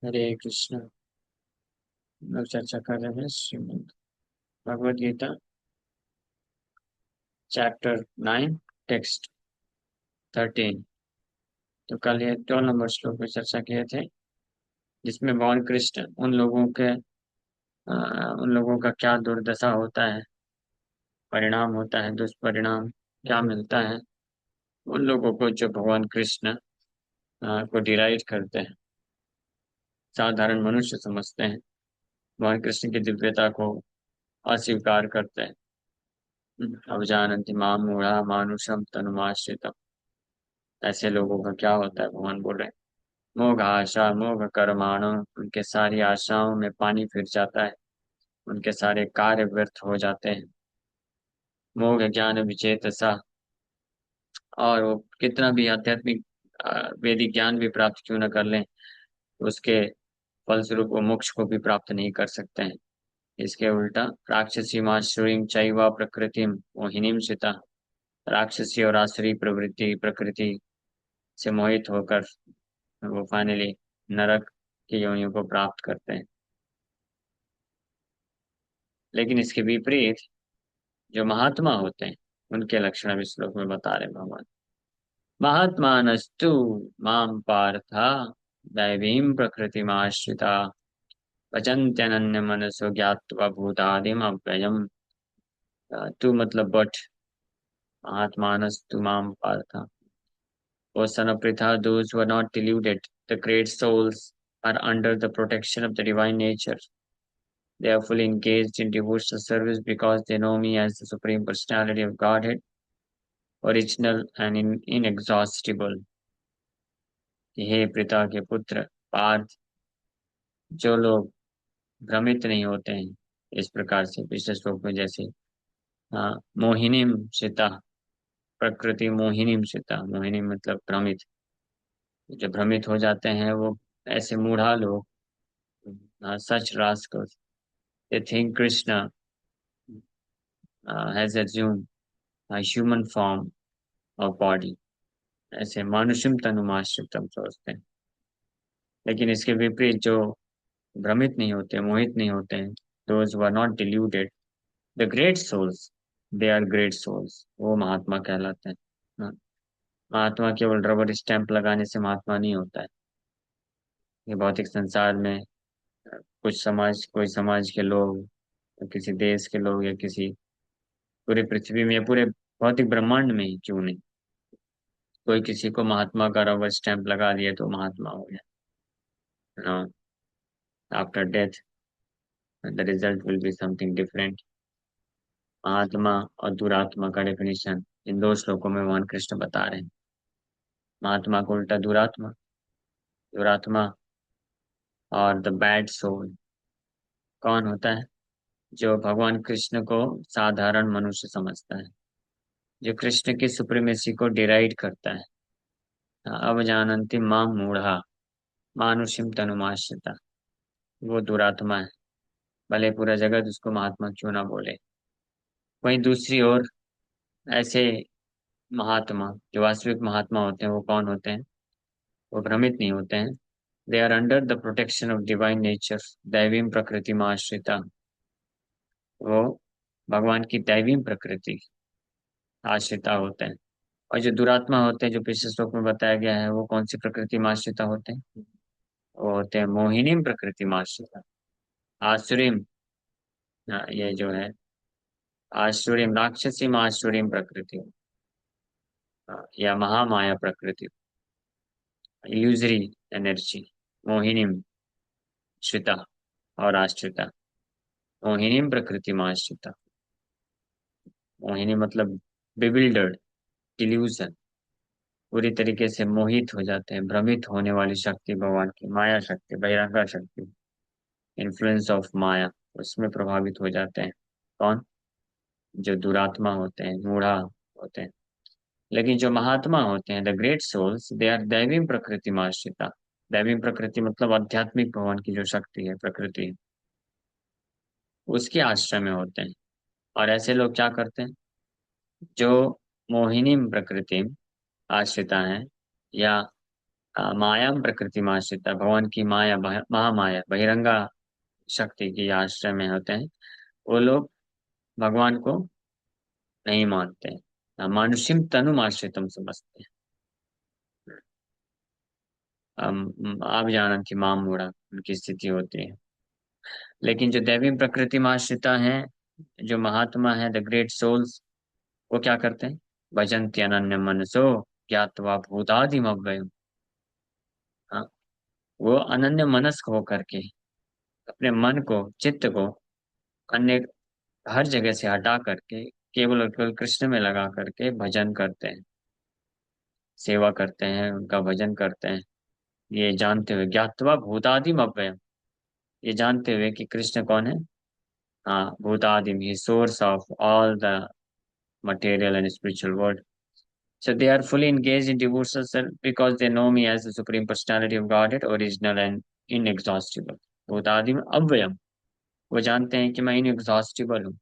हरे कृष्ण। लोग चर्चा कर रहे हैं श्रीमद् भगवद गीता चैप्टर 9 टेक्स्ट 13। तो कल ये 12 नंबर श्लोक पे चर्चा किए थे, जिसमें भगवान कृष्ण उन लोगों का क्या दुर्दशा होता है, परिणाम होता है, दुष्परिणाम क्या मिलता है उन लोगों को जो भगवान कृष्ण को डिराइव करते हैं, साधारण मनुष्य समझते हैं, भगवान कृष्ण की दिव्यता को अस्वीकार करते हैं। अवजानन्ति मां मूढ़ा मानुषम तनुमाश्रितम्। ऐसे लोगों का क्या होता है, भगवान बोल रहे हैं। मोघ आशा मोघ कर्माणो, उनके सारी आशाओं में पानी फिर जाता है, उनके सारे कार्य व्यर्थ हो जाते हैं। मोघ ज्ञान विचेतसा, और वो कितना भी आध्यात्मिक वैदिक ज्ञान भी प्राप्त क्यों न कर लें, उसके फलस्वरूप वो मोक्ष को भी प्राप्त नहीं कर सकते हैं। इसके उल्टा राक्षसी माश्रुरीम चैव प्रकृतिम मोहिनीम चिता, राक्षसी और आसुरी प्रवृत्ति प्रकृति से मोहित होकर वो फाइनली नरक की योनियों को प्राप्त करते हैं। लेकिन इसके विपरीत जो महात्मा होते हैं, उनके लक्षण भी श्लोक में बता रहे भगवान। महात्मानस्तु माम पार्था दैवीं प्रकृतिमाश्रिता, भजन्त्यनन्य मनसो ज्ञात्वा भूतादिम अव्ययम्। तू मतलब बट, महात्मानस्तु माम Partha, O son of Pritha, those who are not deluded, the great souls, are under the protection of the divine nature. They are fully engaged in devotional service because they know me as the Supreme Personality of Godhead, original and inexhaustible. हे पिता के पुत्र पार्थ, जो लोग भ्रमित नहीं होते हैं इस प्रकार से पिछले श्लोक में जैसे, हाँ, मोहिनीम सीता, प्रकृति मोहिनीम सीता, मोहिनी मतलब भ्रमित, जो भ्रमित हो जाते हैं वो ऐसे मूढ़ा लोग, सच rascals, they think Krishna has assumed a human form or body, ऐसे मानुषम तनुमाश्रितम सोचते हैं। लेकिन इसके विपरीत जो भ्रमित नहीं होते, मोहित नहीं होते हैं, those who are not deluded, the great souls, they are great souls, वो महात्मा कहलाते हैं। हाँ, महात्मा केवल रबर स्टैंप लगाने से महात्मा नहीं होता है। ये भौतिक संसार में कुछ समाज, कोई समाज के लोग, या किसी देश के लोग, या किसी पूरी पृथ्वी में या पूरे भौतिक ब्रह्मांड में ही क्यों नहीं, कोई किसी को महात्मा का रबर स्टैंप लगा दिया तो महात्मा हो गया। After death the result will be something different. महात्मा और दुरात्मा का डेफिनेशन इन दो श्लोकों में भगवान कृष्ण बता रहे हैं। महात्मा को उल्टा दुरात्मा, दुरात्मा और द बैड सोल कौन होता है? जो भगवान कृष्ण को साधारण मनुष्य समझता है, जो कृष्ण की सुप्रीमेसी को डिराइड करता है। अब जानन्ति मां मूढ़ा मानुषिम तनुमाश्रिता, वो दुरात्मा है, भले पूरा जगत उसको महात्मा क्यों ना बोले। वहीं दूसरी ओर ऐसे महात्मा, जो वास्तविक महात्मा होते हैं, वो कौन होते हैं? वो भ्रमित नहीं होते हैं। They are under the protection of divine nature, दैवीं प्रकृति में आश्रिता, वो भगवान की दैवीं प्रकृति आश्रिता होते हैं। और जो दुरात्मा होते हैं, जो पिछले श्लोक में बताया गया है, वो कौन सी प्रकृति में आश्रिता होते हैं? वो होते हैं मोहिनी प्रकृति में आश्रिता, आसुरीम, ये जो है आसुरीम राक्षसी में आसुरीम प्रकृति, या महामाया प्रकृति, इल्यूजरी एनर्जी, मोहिनी श्रिता और आश्रिता। मोहिनी प्रकृति में आश्रिता, मोहिनी मतलब बिविल्डर्ड, इल्यूजन, पूरी तरीके से मोहित हो जाते हैं, भ्रमित होने वाली शक्ति भगवान की माया शक्ति, बहिरंगा शक्ति, इन्फ्लुएंस ऑफ माया, उसमें प्रभावित हो जाते हैं। कौन? जो दुरात्मा होते हैं, मूढ़ा होते हैं। लेकिन जो महात्मा होते हैं, the great souls, they are दैवी प्रकृति में आश्रिता। दैवी प्रकृति मतलब आध्यात्मिक भगवान की जो शक्ति है, प्रकृति है, उसके आश्रय में होते हैं। और ऐसे लोग क्या करते हैं? जो मोहिनी प्रकृति आश्रिता हैं, या माया प्रकृति में आश्रित है, भगवान की माया महामाया बहिरंगा शक्ति की आश्रय में होते हैं, वो लोग भगवान को नहीं मानते हैं। मानुष्यम तनु आश्रितम समझते हैं। आप जानती माम मूढ़ा उनकी स्थिति होती है। लेकिन जो दैवी प्रकृति में आश्रिता है, जो महात्मा है, द ग्रेट सोल्स, वो क्या करते हैं? भजन्ति अनन्य मनसो ज्ञात्वा भूतादिम अव्ययम्। हाँ, वो अनन्य मनस्क होकर के अपने मन को, चित्त को अन्य हर जगह से हटा करके केवल और केवल कृष्ण में लगा करके भजन करते हैं, सेवा करते हैं, उनका भजन करते हैं। ये जानते हुए, ज्ञात्वा भूतादिम अव्ययम्, ये जानते हुए कि कृष्ण कौन है? हाँ, भूतादिम, he source of all the material and spiritual world. So they are fully engaged in devotional service because they know me as the Supreme Personality of Godhead, original and inexhaustible. भूतादिम अव्ययम, वो जानते हैं कि मैं इनएग्जॉस्टिबल हूँ।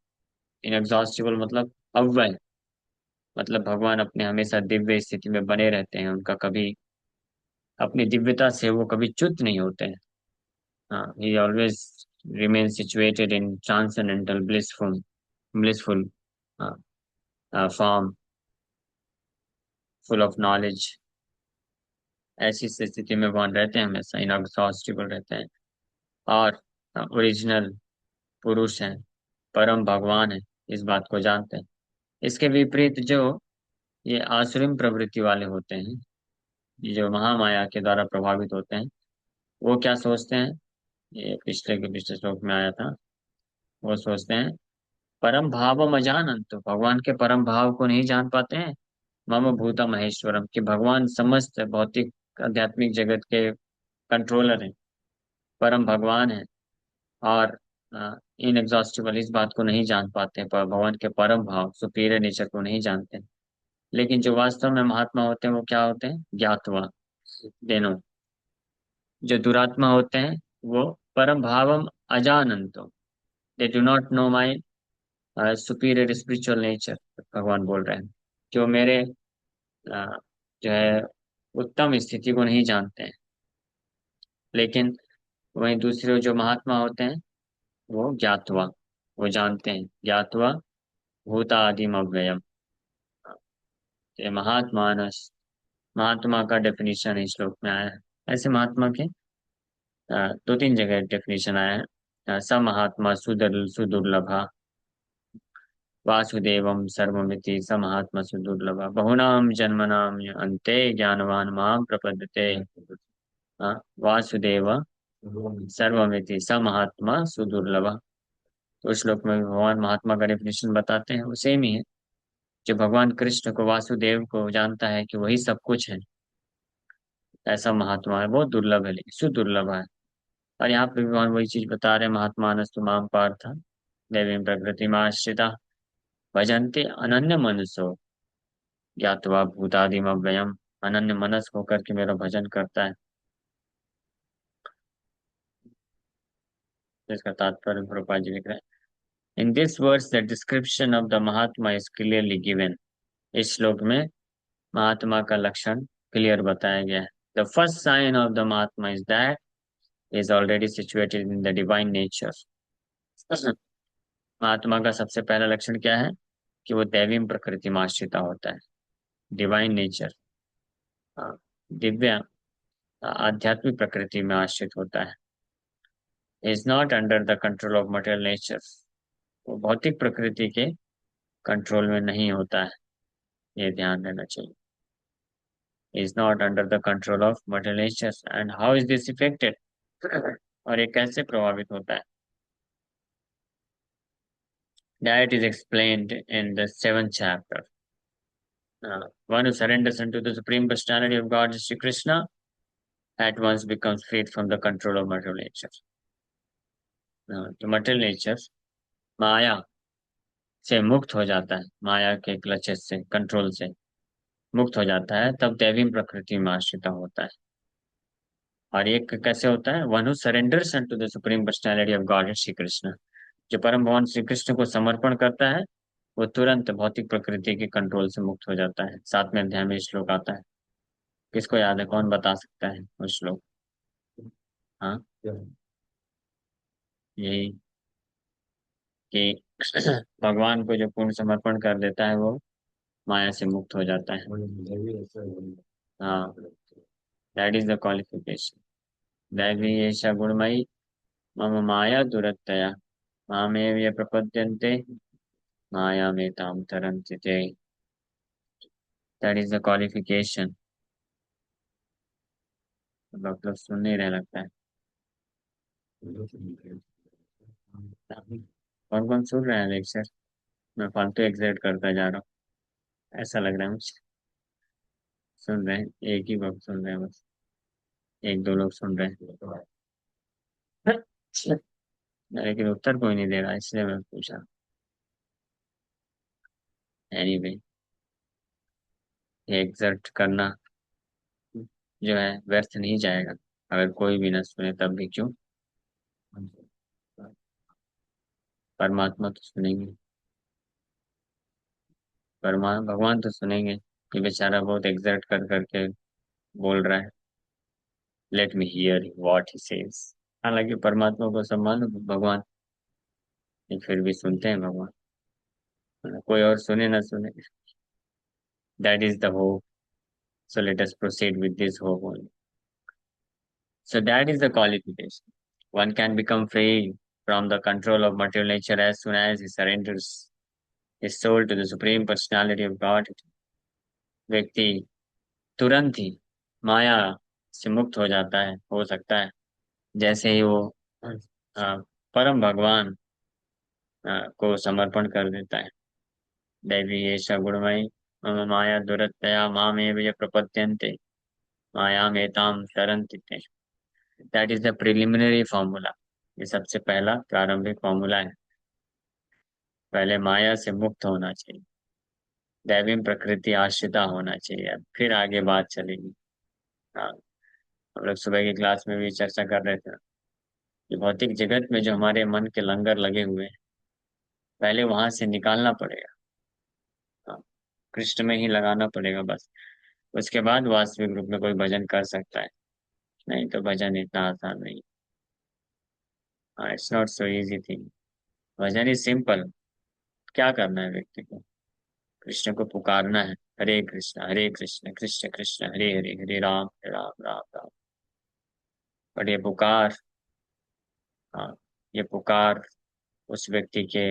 Inexhaustible मतलब अव्यय, मतलब भगवान अपने हमेशा दिव्य स्थिति में बने रहते हैं, उनका कभी, अपनी दिव्यता से वो कभी च्युत नहीं होते हैं। हाँ, he always remains situated in transcendental blissful form, full of knowledge। ऐसी स्थिति में भगवान रहते हैं, हमेशा इनएग्जॉस्टिबल रहते हैं, और ओरिजिनल पुरुष हैं, परम भगवान है, इस बात को जानते हैं। इसके विपरीत जो ये आसुरिम प्रवृत्ति वाले होते हैं, ये जो महामाया के द्वारा प्रभावित होते हैं, वो क्या सोचते हैं? ये पिछले के पिछले श्लोक में आया था। वो सोचते हैं परम भावम अजानंत, तो भगवान के परम भाव को नहीं जान पाते हैं। मम भूता महेश्वरम, कि भगवान समस्त भौतिक आध्यात्मिक जगत के कंट्रोलर हैं, परम भगवान है, और इनएग्जॉस्टिबल, इस बात को नहीं जान पाते, पर भगवान के परम भाव सुपीरियर नेचर को नहीं जानते। लेकिन जो वास्तव में महात्मा होते हैं वो क्या होते हैं? ज्ञातवा, देनो। जो दुरात्मा होते हैं वो परम भावम अजानंतो, they do not know my superior spiritual nature, भगवान बोल रहे हैं, जो मेरे जो है उत्तम स्थिति को नहीं जानते हैं। लेकिन वहीं दूसरे जो महात्मा होते हैं वो ज्ञातवा, वो जानते हैं, ज्ञातवा भूतादिम अव्ययम। ये महात्मानस, महात्मा का डेफिनेशन इस श्लोक में आया है। ऐसे महात्मा के दो तीन जगह डेफिनेशन आया है। स महात्मा सुदुर्लभा, वासुदेवम सर्वमिति स महात्मा सुदुर्लभा, बहुनाम जन्मनाम अन्ते ज्ञानवान माम प्रपद्यते। वासुदेव सर्वमिति स महात्मा सुदुर्लभा। तो उस श्लोक में भी भगवान महात्मा का डेफिनेशन बताते हैं, वो सेम ही है। जो भगवान कृष्ण को, वासुदेव को जानता है कि वही सब कुछ है, ऐसा महात्मा है, बहुत दुर्लभ है, लेकिन सुदुर्लभ है। और यहाँ पे भगवान वही चीज बता रहे हैं, महात्मा नस्तु माम पार्थ देवी प्रकृति आश्रिता भजन्ते अनन्य मनसो ज्ञात्वा भूतादिम अव्ययम। अनन्य मनस होकर के मेरा भजन करता है। इसका तात्पर्य प्रभुपाद जी लिख रहे हैं, in this verse the description of the mahatma is clearly given. इस श्लोक में महात्मा का लक्षण क्लियर बताया गया है। The first sign of the mahatma is that is already situated in the divine nature. महात्मा का सबसे पहला लक्षण क्या है? कि वो दैवी प्रकृति में आश्रिता होता है, डिवाइन नेचर, दिव्य आध्यात्मिक प्रकृति में आश्रित होता है। Is not under the control of material nature, वो भौतिक प्रकृति के कंट्रोल में नहीं होता है, ये ध्यान देना चाहिए। Is not under the control of material nature. And how is this affected? और ये कैसे प्रभावित होता है? That is explained in the seventh chapter. One who surrenders unto the Supreme Personality of God, Sri Krishna, at once becomes freed from the control of material nature. तो material nature, माया से मुक्त हो जाता है, माया के क्लचेस से, control से मुक्त हो जाता है, तब दैवी प्रकृति में आश्रित होता है। और ये कैसे होता है? One who surrenders to the supreme personality of God Shri Krishna, जो परम भगवान श्री कृष्ण को समर्पण करता है, वो तुरंत भौतिक प्रकृति के कंट्रोल से मुक्त हो जाता है। 7वें अध्याय में श्लोक आता है। किसको याद है, कौन बता सकता है वो श्लोक? हाँ, यही कि भगवान को जो पूर्ण समर्पण कर देता है वो माया से मुक्त हो जाता है। हाँ, दैट इज द क्वालिफिकेशन। दैवी एषा गुणमयी मम माया दुरत्यया मामेव ये प्रपद्यन्ते माया में ताम तरन्ति ते। That is the qualification. मतलब सुन नहीं रहे लगता है। कौन कौन सुन रहे हैं लेक्चर? मैं फालतू एग्जिट करता जा रहा हूँ ऐसा लग रहा है मुझे। सुन रहे हैं, एक ही वक्त सुन रहे हैं बस, एक दो लोग सुन रहे हैं। लेकिन उत्तर कोई नहीं दे रहा इसलिए मैं पूछा। एनीवे, ये एग्जर्ट करना जो है व्यर्थ नहीं जाएगा। अगर कोई भी ना सुने तब भी क्यों, परमात्मा तो सुनेंगे। भगवान तो सुनेंगे कि बेचारा बहुत एग्जर्ट कर करके बोल रहा है। Let me here what he says. हालांकि परमात्मा को सम्मान भगवान, ये फिर भी सुनते हैं भगवान, कोई और सुने ना सुने। That is the hope. So let us proceed with this hope only. So that is the qualification. One can become free from the control of material nature as soon as he surrenders his soul to the Supreme Personality of God. व्यक्ति तुरंत ही माया से मुक्त हो जाता है, हो सकता है, जैसे ही वो परम भगवान को समर्पण कर देता है। दैवी एषा गुणमयी मम माया दुरत्यया मामेव ये प्रपद्यन्ते मायामेतां तरन्ति ते। That is the preliminary formula. ये सबसे पहला प्रारंभिक फॉर्मूला है। पहले माया से मुक्त होना चाहिए, दैवी प्रकृति आश्रिता होना चाहिए, फिर आगे बात चलेगी। हाँ, हम लोग सुबह की क्लास में भी चर्चा कर रहे थे कि भौतिक जगत में जो हमारे मन के लंगर लगे हुए हैं, पहले वहां से निकालना पड़ेगा। हाँ, कृष्ण में ही लगाना पड़ेगा बस। उसके बाद वास्तविक रूप में कोई भजन कर सकता है। नहीं तो भजन इतना आसान नहीं। हाँ, it's not so easy thing. Bhajan is simple. क्या करना है व्यक्ति को? कृष्ण को पुकारना है, हरे कृष्ण कृष्ण कृष्ण हरे हरे, हरे राम राम राम। और ये पुकार, हाँ, ये पुकार उस व्यक्ति के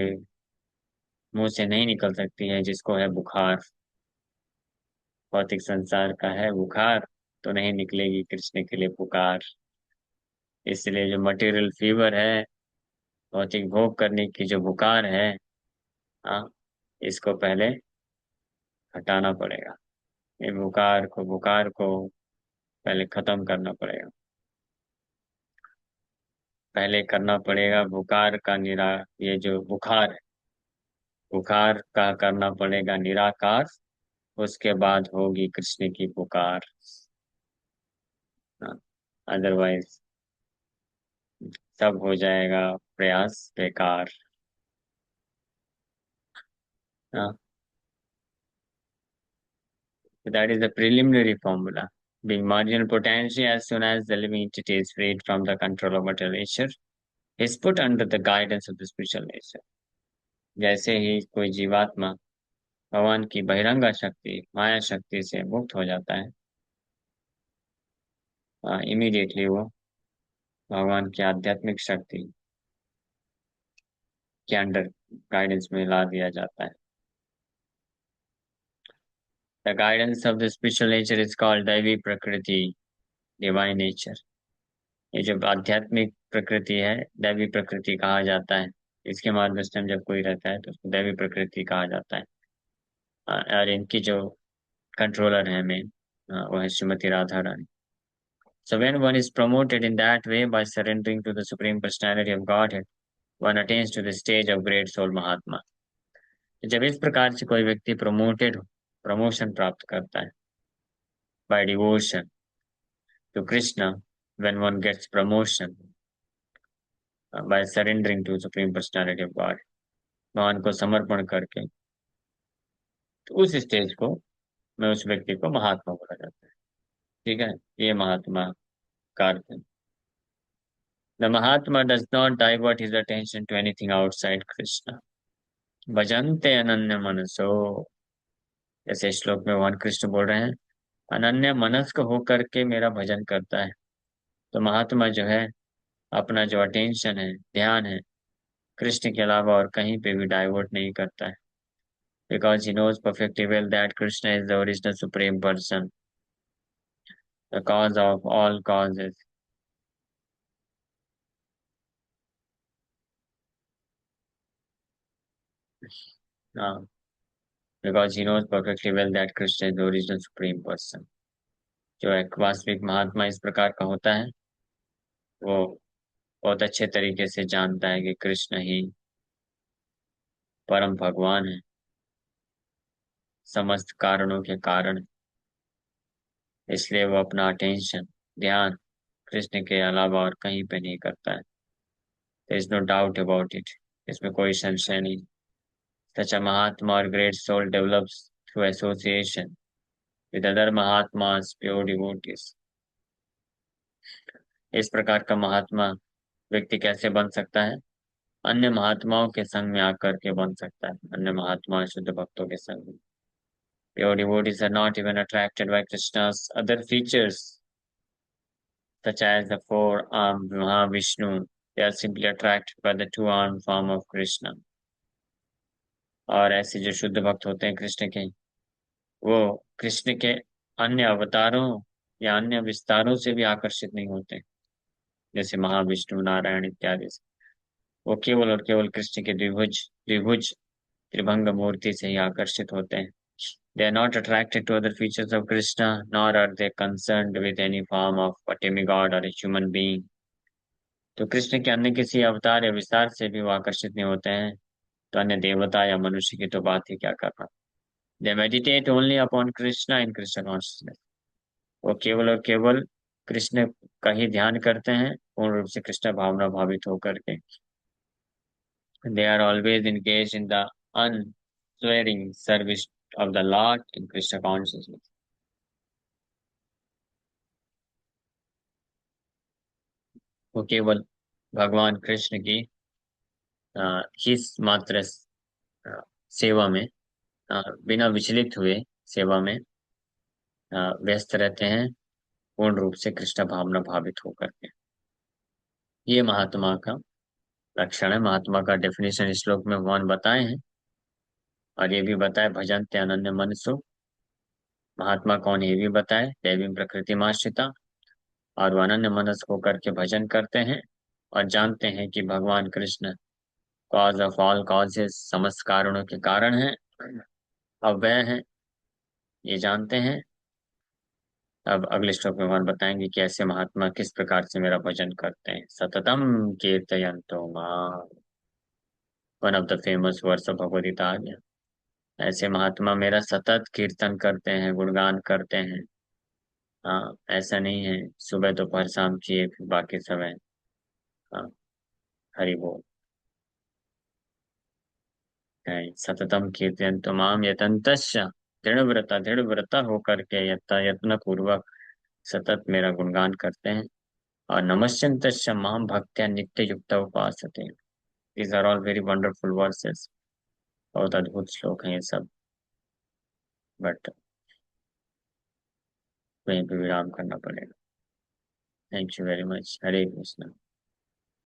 मुंह से नहीं निकल सकती है जिसको है बुखार। भौतिक संसार का है बुखार, तो नहीं निकलेगी कृष्ण के लिए पुकार। इसलिए जो मटेरियल फीवर है, भौतिक भोग करने की जो बुखार है, हाँ, इसको पहले हटाना पड़ेगा। ये बुखार को पहले खत्म करना पड़ेगा। पहले करना पड़ेगा बुखार का ये जो बुखार है, बुखार का करना पड़ेगा निराकार। उसके बाद होगी कृष्ण की पुकार। अदरवाइज सब हो जाएगा प्रयास बेकार। That is the preliminary formula. Being marginal potency, as soon as the living entity is freed from the control of material nature, is put under the guidance of the spiritual nature. जैसे ही कोई जीवात्मा भगवान की बहिरंगा शक्ति, माया शक्ति से मुक्त हो जाता है, इमीडिएटली वो भगवान की आध्यात्मिक शक्ति के अंडर गाइडेंस में ला दिया जाता है। The guidance of the spiritual nature is called दैवी प्रकृति, डिवाइन नेचर। ये जो आध्यात्मिक प्रकृति है, दैवी प्रकृति कहा जाता है। इसके मार्गदर्शन जब कोई रहता है तो उसको दैवी प्रकृति कहा जाता है। और इनकी जो कंट्रोलर है मेन, वो है Shrimati Radha Rani. So when one is promoted in that way by surrendering to the Supreme Personality of Godhead, one attains to the stage of great soul Mahatma. जब इस प्रकार से कोई व्यक्ति प्रमोशन प्राप्त करता है by devotion to Krishna, when one gets promotion by surrendering to Supreme Personality of God, भगवान को समर्पण करके, तो उस स्टेज को में उस व्यक्ति को महात्मा बोला जाता है। ठीक है, ये महात्मा का अर्थ है। The mahatma does not divert his attention to anything outside Krishna, भजन्ते अनन्य मनसो। जैसे श्लोक में भगवान कृष्ण बोल रहे हैं, अनन्य मनस्क होकर के मेरा भजन करता है। तो महात्मा जो है, अपना जो अटेंशन है, ध्यान है, कृष्ण के अलावा और कहीं पे भी डाइवर्ट नहीं करता है। Because he knows perfectly well that Krishna is the original supreme person, the cause of all causes. हाँ, because he knows perfectly well that Krishna is the original supreme person. जो एक वास्तविक महात्मा इस प्रकार का होता है, वो बहुत अच्छे तरीके से जानता है कि कृष्ण ही परम भगवान है, समस्त कारणों के कारण। इसलिए वो अपना अटेंशन, ध्यान, कृष्ण के अलावा और कहीं पे नहीं करता है। There is no doubt about it, इसमें कोई संशय नहीं। सच अ महात्मा और great soul develops through association with other mahatmas pure devotees. इस प्रकार का महात्मा व्यक्ति कैसे बन सकता है? अन्य महात्माओं के संग में आकर के बन सकता है, अन्य महात्मा शुद्ध भक्तों के संग में। Pure devotees are not even attracted by Krishna's other features, such as the four-armed Mahavishnu. They are simply attracted by the two-armed form of Krishna. और ऐसे जो शुद्ध भक्त होते हैं कृष्ण के, वो कृष्ण के अन्य अवतारों या अन्य विस्तारों से भी आकर्षित नहीं होते, जैसे महाविष्णु, नारायण इत्यादि से। वो केवल और केवल कृष्ण के द्विभुज द्विभुज त्रिभंग मूर्ति से ही आकर्षित होते हैं। They are not attracted to other features of Krishna, nor are they concerned with any form of a demigod or a human being. तो कृष्ण के अन्य किसी अवतार या विस्तार से भी वो आकर्षित नहीं होते हैं, तो अन्य देवता या मनुष्य की तो बात ही क्या करना। They meditate only upon Krishna in Krishna consciousness. वो केवल और केवल कृष्ण का ही ध्यान करते हैं, पूर्ण रूप से कृष्ण भावना भावित होकर के। They are always engaged in the unswearing service of the Lord in Krishna consciousness. वो केवल भगवान कृष्ण की ही मात्र अ, सेवा में, बिना विचलित हुए सेवा में व्यस्त रहते हैं, पूर्ण रूप से कृष्ण भावना भावित होकर के। ये महात्मा का लक्षण है। महात्मा का डेफिनेशन इस श्लोक में भगवान बताए हैं, और ये भी बताए भजन्ते अनन्य मनसो। महात्मा कौन, ये भी बताए, दैवी प्रकृति माश्रिता, और वो अनन्य मनस होकर के भजन करते हैं और जानते हैं कि भगवान Krishna cause of all causes, समस्त कारणों के कारण है, अव्यय है, ये जानते हैं। अब अगले श्लोक में भगवान बताएंगे कि ऐसे महात्मा किस प्रकार से मेरा भजन करते हैं। सततम कीर्तयन्तो मां, one of the famous verse of Bhagavad Gita आ गया। ऐसे महात्मा मेरा सतत कीर्तन करते हैं, गुणगान करते हैं। हाँ, ऐसा नहीं है सुबह दोपहर शाम किए फिर बाकी समय। हाँ, हरि बोल। सततम कीर्तयन्तो माम यतन्तश्च दृढ़ व्रता होकर के यत्न पूर्वक सतत मेरा गुणगान करते हैं। और नमस्यन्तश्च माम भक्त्या नित्य युक्त उपासते। These are all very wonderful verses. बहुत अद्भुत श्लोक हैं ये सब, बट वहीं पे विराम करना पड़ेगा। Thank you very much. Hare Krishna.